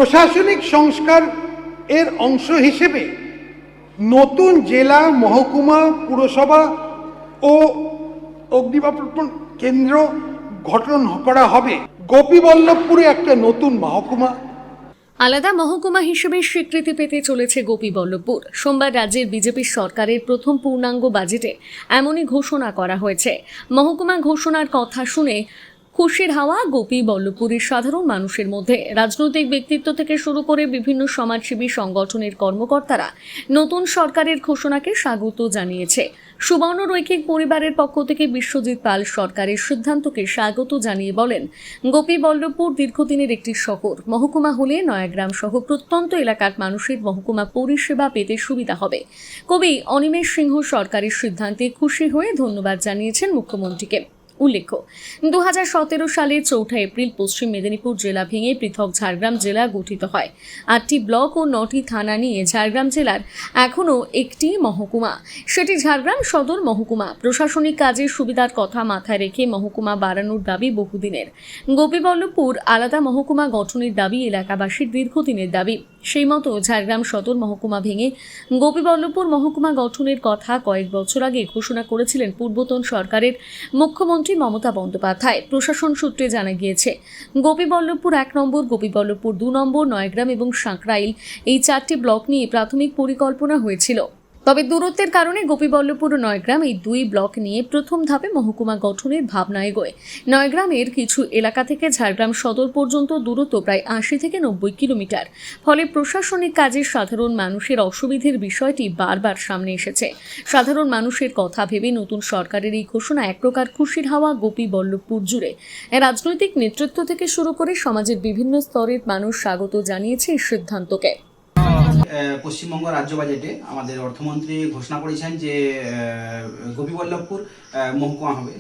প্রশাসনিক সংস্কার এর অংশ হিসেবে নতুন জেলা, মহকুমা, পুরসভা ও অগ্নিনির্বাপন কেন্দ্র গঠন করা হবে। গোপীবল্লভপুরে একটা নতুন মহকুমা। আলাদা মহকুমা হিসেবে স্বীকৃতি পেতে চলেছে গোপীবল্লভপুর। সোমবার রাজ্যের বিজেপি সরকারের প্রথম পূর্ণাঙ্গ বাজেটে এমনই ঘোষণা করা হয়েছে। মহকুমা ঘোষণার কথা শুনে খুশির হাওয়া গোপীবল্লভপুরের সাধারণ মানুষের মধ্যে। রাজনৈতিক ব্যক্তিত্ব থেকে শুরু করে বিভিন্ন সমাজসেবী সংগঠনের কর্মকর্তারা নতুন সরকারের ঘোষণাকে স্বাগত জানিয়েছে। সুবর্ণ রৈখিক পরিবারের পক্ষ থেকে বিশ্বজিৎ পাল সরকারের সিদ্ধান্তকে স্বাগত জানিয়ে বলেন, গোপীবল্লভপুর দীর্ঘদিনের একটি শহর। মহকুমা হলে নয়াগ্রাম সহ প্রত্যন্ত এলাকার মানুষের মহকুমা পরিষেবা পেতে সুবিধা হবে। কবি অনিমেষ সিংহ সরকারের সিদ্ধান্তে খুশি হয়ে ধন্যবাদ জানিয়েছেন মুখ্যমন্ত্রীকে। উল্লেখ্য, 2017 সালের 4 এপ্রিল পশ্চিম মেদিনীপুর জেলা ভেঙে পৃথক ঝাড়গ্রাম জেলা গঠিত হয়। 8টি ব্লক ও 9টি থানা নিয়ে ঝাড়গ্রাম জেলার এখনও একটি মহকুমা, সেটি ঝাড়গ্রাম সদর মহকুমা। প্রশাসনিক কাজের সুবিধার কথা মাথায় রেখে মহকুমা বাড়ানোর দাবি বহুদিনের। গোপীবল্লভপুর আলাদা মহকুমা গঠনের দাবি এলাকাবাসীর দীর্ঘদিনের দাবি। সেই মতো ঝাড়গ্রাম সদর মহকুমা ভেঙে গোপীবল্লভপুর মহকুমা গঠনের কথা কয়েক বছর আগে ঘোষণা করেছিলেন পূর্বতন সরকারের মুখ্যমন্ত্রী মমতা বন্দ্যোপাধ্যায়। প্রশাসন সূত্রে জানা গিয়েছে, গোপীবল্লভপুর 1 নম্বর, গোপীবল্লভপুর 2 নম্বর, নয়গ্রাম এবং সাঁকরাইল এই 4টি ব্লক নিয়ে প্রাথমিক পরিকল্পনা হয়েছিল। তবে দূরত্বের কারণে গোপীবল্লভপুর ও নয়গ্রাম এই 2 ব্লক নিয়ে প্রথম ধাপে মহকুমা গঠনের ভাবনা এগোয়। নয়গ্রামের কিছু এলাকা থেকে ঝাড়গ্রাম সদর পর্যন্ত দূরত্ব প্রায় 80 থেকে 90 কিলোমিটার। ফলে প্রশাসনিক কাজে সাধারণ মানুষের অসুবিধের বিষয়টি বারবার সামনে এসেছে। সাধারণ মানুষের কথা ভেবে নতুন সরকারের এই ঘোষণা এক প্রকার খুশির হাওয়া গোপীবল্লভপুর জুড়ে। রাজনৈতিক নেতৃত্ব থেকে শুরু করে সমাজের বিভিন্ন স্তরের মানুষ স্বাগত জানিয়েছে এই সিদ্ধান্তকে। পশ্চিমবঙ্গ রাজ্য বাজেটে আমাদের অর্থমন্ত্রী ঘোষণা করেছেন যে গোপীবল্লভপুর মহকুমা হবে।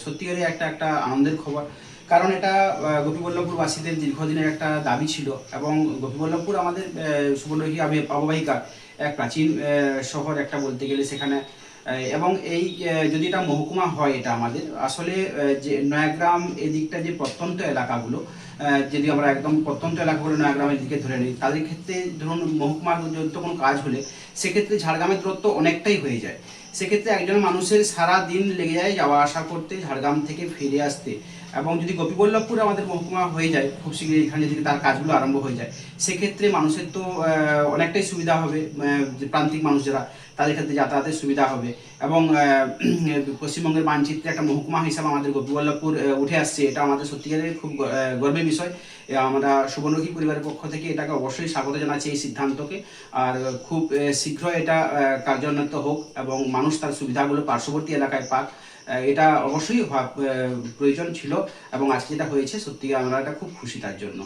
সত্যিকারই একটা আনন্দের খবর, কারণ এটা গোপীবল্লভপুরবাসীদের দীর্ঘদিনের একটা দাবি ছিল এবং গোপীবল্লভপুর আমাদের সুবর্ণরেখা অববাহিকা এক প্রাচীন শহর একটা বলতে গেলে সেখানে। এবং এই যদি এটা মহকুমা হয়, এটা আমাদের আসলে যে নয়াগ্রাম এদিকটা যে প্রত্যন্ত এলাকাগুলো, যদি আমরা একদম প্রত্যন্ত এলাকাগুলো নয়াগ্রামের দিকে ধরে নিই, তাদের ক্ষেত্রে ধরুন মহকুমার যদি কোনো কাজ হলে সেক্ষেত্রে ঝাড়গ্রামের দূরত্ব অনেকটাই হয়ে যায়। সেক্ষেত্রে একজন মানুষের সারা দিন লেগে যায় যাওয়া আসা করতে, ঝাড়গ্রাম থেকে ফিরে আসতে। এবং যদি গোপীবল্লভপুর আমাদের মহকুমা হয়ে যায় খুব শীঘ্রই, এখানে যদি তার কাজগুলো আরম্ভ হয়ে যায়, সেক্ষেত্রে মানুষের তো অনেকটাই সুবিধা হবে। প্রান্তিক মানুষ যারা, তাদের ক্ষেত্রে যাতায়াতের সুবিধা হবে। এবং পশ্চিমবঙ্গের মানচিত্রে একটা মহকুমা হিসাবে আমাদের গোপীবল্লভপুর উঠে আসছে, এটা আমাদের সত্যিকারের খুব গর্বের বিষয়। আমরা সুবর্ণরেখী পরিবারের পক্ষ থেকে এটাকে অবশ্যই স্বাগত জানাচ্ছি এই সিদ্ধান্তকে। আর খুব শীঘ্র এটা কার্যান্বিত হোক এবং মানুষ তার সুবিধাগুলো পার্শ্ববর্তী এলাকায় পাক, এটা অবশ্যই প্রয়োজন ছিল। এবং আজকে যেটা হয়েছে, সত্যি আমরা এটা খুব খুশি তার জন্য।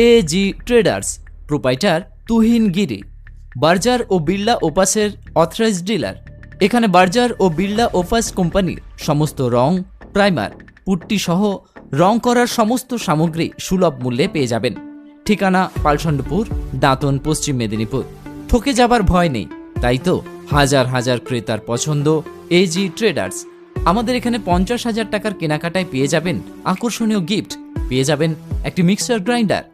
এজি ট্রেডার্স, প্রোপাইটার তুহিন গিরি, বার্জার ও বিড়লা ওপাসের অথরাইজড ডিলার। এখানে বার্জার ও বিড়লা ওপাস কোম্পানির সমস্ত রং, প্রাইমার, পুট্টি সহ রং করার সমস্ত সামগ্রী সুলভ মূল্যে পেয়ে যাবেন। ঠিকানা পালসন্ডপুর, দাঁতন, পশ্চিম মেদিনীপুর। ঠকে যাবার ভয় নেই, তাই তো হাজার হাজার ক্রেতার পছন্দ এজি ট্রেডার্স। আমাদের এখানে 50,000 টাকার কেনাকাটায় পেয়ে যাবেন আকর্ষণীয় গিফট, পেয়ে যাবেন একটি মিক্সার গ্রাইন্ডার।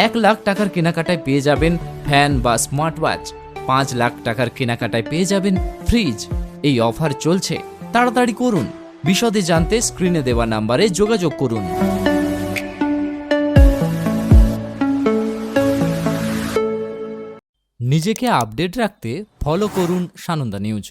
1 লাখ টাকার কেনাকাটায় পেয়ে যাবেন ফ্যান বা স্মার্ট ওয়াচ। 5 লাখ টাকার কেনাকাটায় পেয়ে যাবেন ফ্রিজ। এই অফার চলছে, তাড়াতাড়ি করুন। বিশদে জানতে স্ক্রিনে দেওয়া নাম্বারে যোগাযোগ করুন। নিজেকে আপডেট রাখতে ফলো করুন সানন্দা নিউজ।